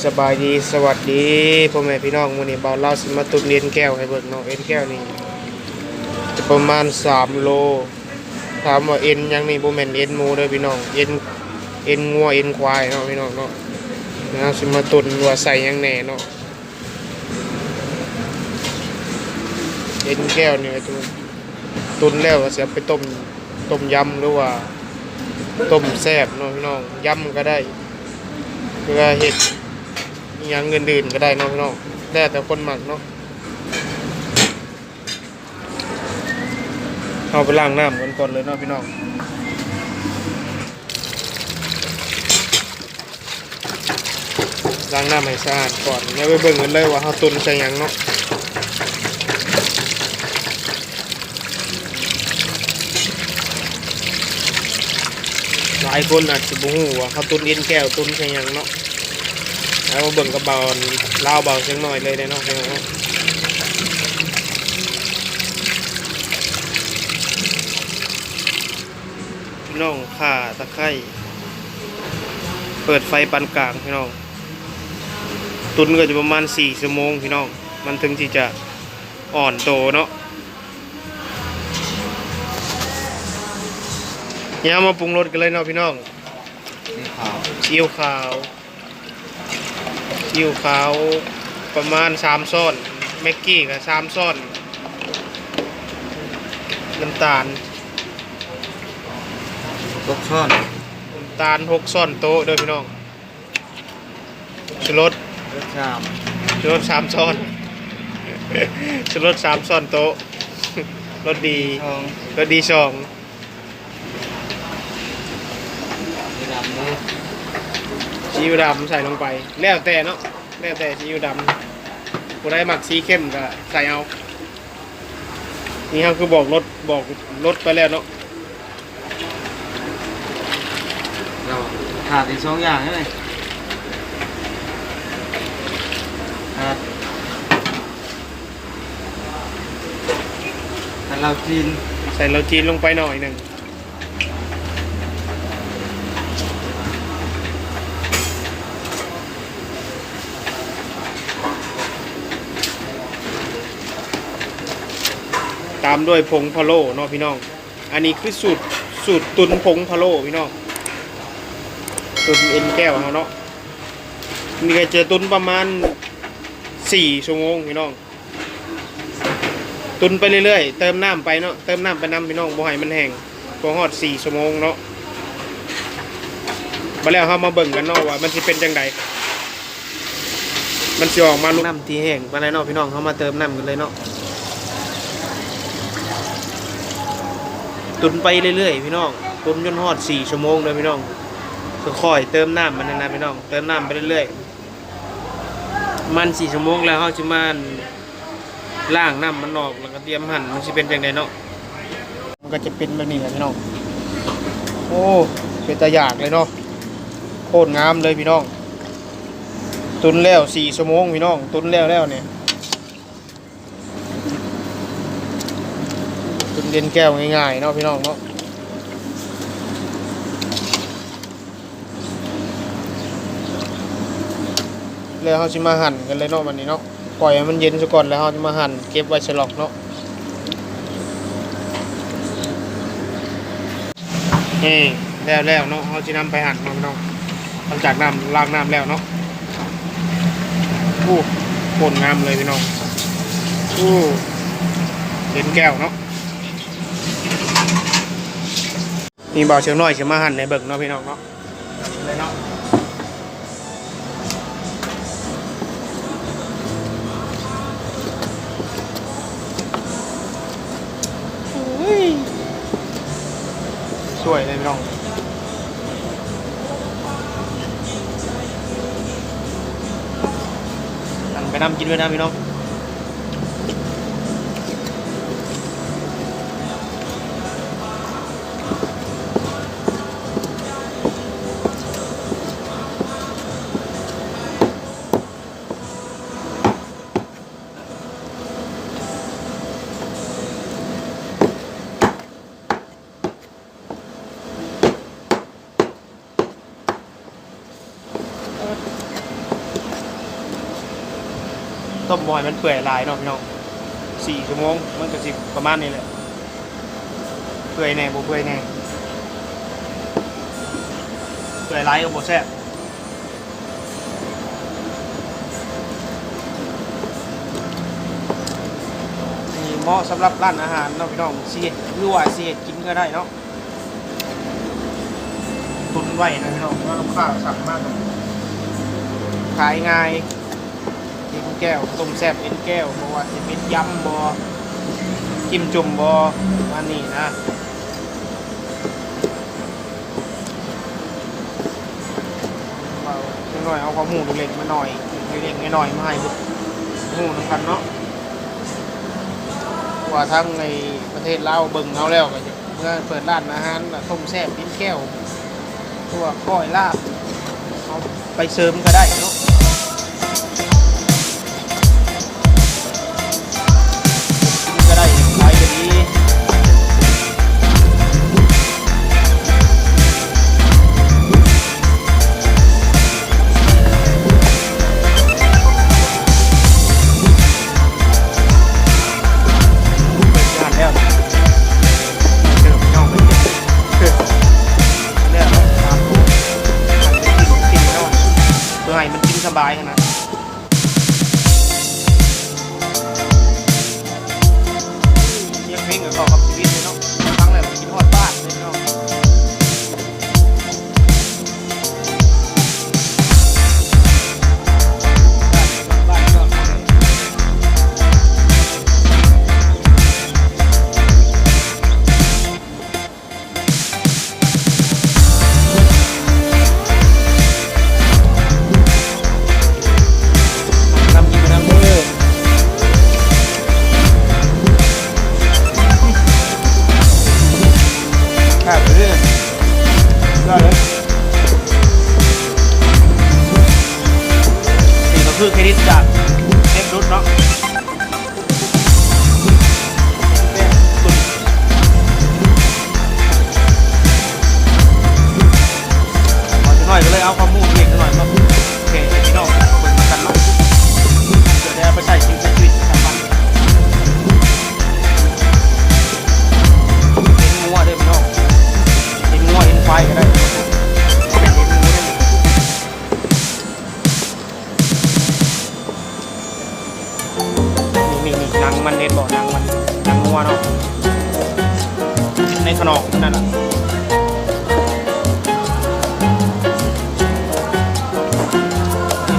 สบายดีสวัสดีพ่อแม่พี่น้องมื้อนี้เบาเล่าสิมาตุนเอ็นแก้วให้เบิ่งเนาะเอ็นแก้วนี่จะประมาณ3 โลถามว่าเอ็นยังนี่บ่แม่นเอ็นหมูเด้อพี่น้องเอ็นงัวเอ็นควายเนาะพี่น้องเนาะนะสิมาตุนว่าใส่ยังแหน่เนาะเอ็นแก้วนี่ตุนแล้วก็สิเอาไปต้มยำหรือว่าต้มแซ่บเนาะพี่น้องยำก็ได้เพื่อเฮ็ดอหยังเงินดื่นก็ได้เนาะพี่น้องแล้วแต่คนหมักเนาะเอาไปล้างน้ำกันก่อนเลยเนาะพี่น้องล้างน้ำให้สะอาดก่อนแล้วไปเบิ่งกันเลยว่าเฮาตุนใส่หยังเนาะหลายคนอาจจะบ่ฮู้ว่าเฮาตุนเอ็นแก้วตุนใส่หยังเนาะแล้วมาเบิ่งกับเบาลาวเบาเสียงหน่อยเลยเนาะพี่น้องพี่น้องข่าตะไคร้เปิดไฟปานกลางพี่น้องตุนก็จะประมาณ4 ชั่วโมงพี่น้องมันถึงที่จะอ่อนโตเนาะเนี่ยมาปรุงรสกันเลยเนาะพี่น้องซีอิ๊วขาวประมาณ3 ช้อนแม็กกี้กับ3 ช้อนน้ำตาล6 ช้อน6 ช้อนโต๊ะเด้อพี่น้องชูรส3 ช้อนชูรส3 ช้อนโต๊ะรสดี2ซีอิ๊วดำใส่ลงไปแล้วแต่เนาะแล้วแต่ซีอิ๊วดำผู้ใดหมักสีเข้มก็ใส่เอานี่ครับคือบอกรสไปแล้วเนาะเราขาดอีก2 อย่างเลยขาดเราจีนใส่เราจีนลงไปหน่อยหนึ่งตามด้วยผงพะโล้เนาะพี่น้องอันนี้คือสูตรตุนผงพะโล้พี่น้องตุนเอ็นแก้วเขาเนาะนี่ก็จะตุนประมาณ4 ชั่วโมงพี่น้องตุนไปเรื่อยๆเติมน้ำไปเนาะเติมน้ำไปน้ำพี่น้องบ่ให้มันแห้งพอฮอด4 ชั่วโมงเนาะมาแล้วเรามาเบิ่งกันเนาะว่ามันสิเป็นจังไดมันสิออกมาลูกน้ำที่แห้งมาแล้วเนาะพี่น้องเขามาเติมน้ำกันเลยเนาะตุนไปเรื่อยๆพี่น้องตุนจนฮอด4 ชั่วโมงเลยพี่น้องค่อยๆเติมน้ำมันนะพี่น้องเติมน้ำไปเรื่อยๆมัน4 ชั่วโมงแล้วเขาจะมาล้างน้ำมันออกแล้วก็เตรียมหั่นมันจะเป็นจังไดเนาะมันก็จะเป็นแบบนี้แหละพี่น้องโอ้เป็นตาอยากเลยเนาะโคตรงามเลยพี่น้องตุนแล้ว4 ชั่วโมงพี่น้องตุนแล้วเนี่ยตุนเย็นแก้วง่ายๆเนาะพี่น้องเนาะแล้วเขาจะมาหั่นกันเลยเนาะวันนี้เนาะปล่อยให้มันเย็นซะก่อนแล้วเขาจะมาหั่นเก็บไว้ฉลอกเนาะแล้วเนาะเขาจะนำไปหั่นเนาะหลังจากล้างน้ำแล้วเนาะโคตรงามเลยพี่น้องเย็นแก้วเนาะนี่บ่าวเชียงน้อยจะมาหั่นในเบิ่งเนาะพี่น้องเนาะเลยเนาะสวยเลยพี่น้องหั่นไปนำกินด้วยนะพี่น้อง ต้มบ่อยมันเปื่อยลายเนาะพี่น้อง4 ชั่วโมงมันก็สิประมาณนี้แหละเปื่อยแน่บ่เปื่อยแน่เปื่อยลายก็บ่แซ่บนี่เหมาะสำหรับร้านอาหารเนาะพี่น้องสิเฮ็ดหรือว่าสิเฮ็ดกินก็ได้เนาะตุนไว้นะพี่น้องว่าลูกค้าสั่งมากครับขายง่ายเอ็นแก้วต้มแซ่บเอ็นแก้วเพราะว่าจะเป็นยำบอจิ้มจุ่มบออันนี้นะเอาหน่อยเอาข้าวหมูเล็กๆมาหน่อยเล็กๆหน่อยมาให้หมูน้ำกันเนาะว่าทั้งในประเทศลาวเบิ่งเอาแล้วก็จะเมื่อเปิดร้านอาหารต้มแซ่บเอ็นแก้วตัวก้อยลาบเอาไปเสริมก็ได้เนาะก็ได้ขายก็ดีสบายขนาดเรียกเพลงกับต่อกับชีวิตเลยเนาะครั้งแรกกินฮอดบ้านเลยเนาะบ้านก็คือเครดิตจากเซฟรุดเนาะพอจะหน่อยก็เลยเอาความมุ่งเก่งหน่อยมาโอเคพี่น้องเปิดกันเนาะเดี๋ยวได้ไปใส่ชีวิตประจำวันเอ็นงัวด้วยพี่น้องเอ็นงัวเอ็นไฟก็ได้นางมันเด็ดบ่นางมันนางงัวเนาะในขนมนั่นแหละ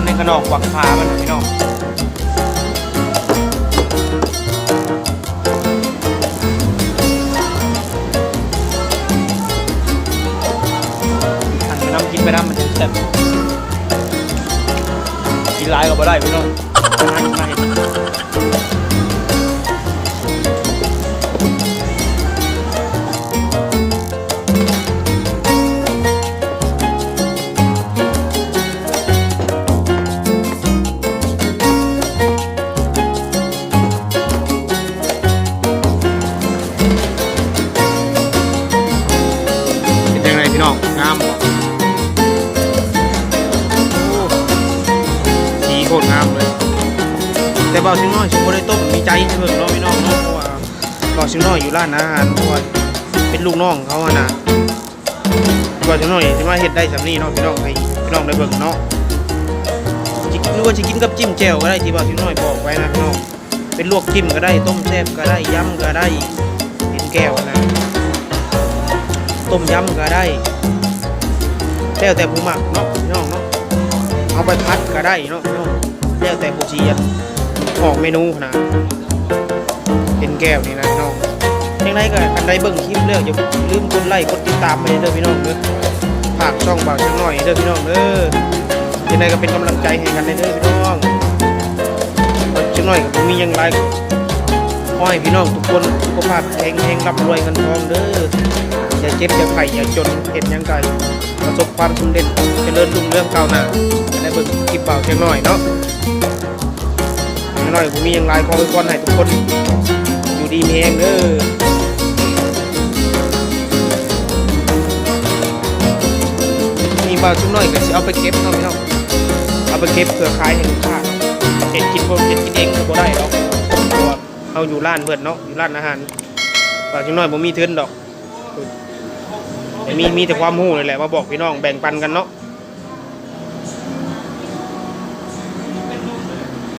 ในขนมกวักพามันพี่น้องอันไปน้ำกินไปน้ำมันจะแซ่บกินหลายก็บ่ได้พี่น้องมาเห็นงามสีโคตรงามเลยแต่เบาชิงน้อยชิงโบได้ต้มมีใจเพิ่งเนาะพี่น้องเนาะเพราะว่าเบาชิงน้อยอยู่ร้านอาหารเพราะว่าเป็นลูกน้องเขาอะนะเบาชิงน้อยที่มาเฮ็ดได้สำนีเนาะพี่น้องให้พี่น้องได้เบิ่งเนาะหรือว่าจะกินกับจิ้มแจ่วก็ได้ที่เบาชิงน้อยบอกไว้นะพี่น้องเป็นลวกจิ้มก็ได้ต้มแซ่บก็ได้ยำก็ได้เป็นแก้วนะต้มยำก็ได้แล้วแต่ผู้หมักเนาะพี่น้องเนาะเอาไปพัดก็ได้เนาะพี่น้องแล้วแต่ผู้ชีออกเมนูนะเป็นแก้วนี่นะพี่น้องยังไงก็อันใดเบิ่งคลิปแล้วอย่าลืมกดไลค์กดติดตามให้เด้อพี่น้องเด้อฝากช่องบ่าวจังหน่อยเด้อพี่น้องเด้อยังไงก็เป็นกำลังใจให้กันเด้อพี่น้องจังหน่อยก็มียังไงขอให้พี่น้องทุกคนสุขภาพแข็งแรงร่ำรวยกันทองเด้ออย่าเจ็บอย่าไข้อย่าจนเห็นยังไงประสบความสำเร็จเจริญรุ่งเรืองก้าวหน้าได้เบิ่งคลิปเบาจังหน่อยเนาะจังหน่อยผมมียังไงขอให้คนให้ทุกคนอยู่ดีมีแรงเด้อนี่เบาจังหน่อยก็สิเอาไปเก็บเนาะพี่น้องเอาไปเก็บเพื่อขายให้ลูกค้า เห็ดกินเห็ดกินเองก็บ่ได้ดอกเพราะว่าเอาอยู่ร้านเพื่อนเนาะอยู่ร้านอาหารว่าจังน้อยบ่มีทุนดอกแต่มีแต่ความรู้เลยแหละมาบอกพี่น้องแบ่งปันกันเนาะ